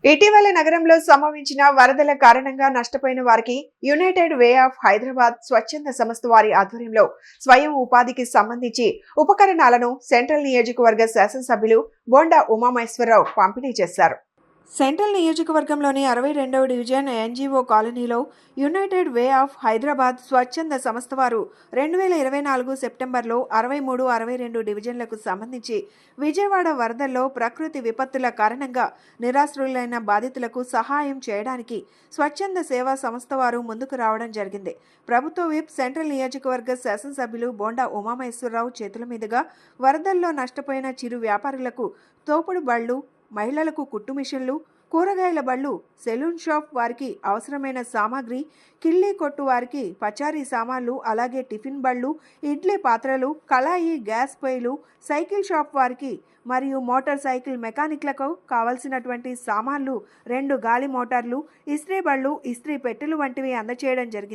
ఇటీవల నగరంలో సంభవించిన వరదల కారణంగా నష్టపోయిన వారికి యునైటెడ్ వే ఆఫ్ హైదరాబాద్ స్వచ్ఛంద సంస్థ వారి ఆధ్వర్యంలో స్వయం ఉపాధికి సంబంధించి ఉపకరణాలను సెంట్రల్ నియోజకవర్గ శాసనసభ్యులు బోండా ఉమామహేశ్వరరావు పంపిణీ చేశారు. సెంట్రల్ నియోజకవర్గంలోని 62వ డివిజన్ ఎన్జీఓ కాలనీలో యునైటెడ్ వే ఆఫ్ హైదరాబాద్ స్వచ్ఛంద సంస్థ వారు 2024 సెప్టెంబర్లో 63, 62 డివిజన్లకు సంబంధించి విజయవాడ వరదల్లో ప్రకృతి విపత్తుల కారణంగా నిరాశ్రులైన బాధితులకు సహాయం చేయడానికి స్వచ్ఛంద సేవా సంస్థ వారు ముందుకు రావడం జరిగింది. ప్రభుత్వ విప్ సెంట్రల్ నియోజకవర్గ శాసనసభ్యులు బోండా ఉమామహేశ్వరరావు చేతుల మీదుగా వరదల్లో నష్టపోయిన చిరు వ్యాపారులకు తోపుడు బళ్లు, మహిళలకు కుట్టు మిషన్లు, కూరగాయల బళ్ళు, సెలూన్ షాప్ వారికి అవసరమైన సామాగ్రి, కిళ్ళీ కొట్టు వారికి పచారీ సామాన్లు, అలాగే టిఫిన్ బళ్ళు, ఇడ్లీ పాత్రలు, కళాయి, గ్యాస్ పొయ్యిలు, సైకిల్ షాప్ వారికి మరియు మోటార్ సైకిల్ మెకానిక్లకు కావలసినటువంటి సామాన్లు, 2 గాలి మోటార్లు, ఇస్త్రీ బళ్ళు, ఇస్త్రీ పెట్టెలు వంటివి అందచేయడం జరిగింది.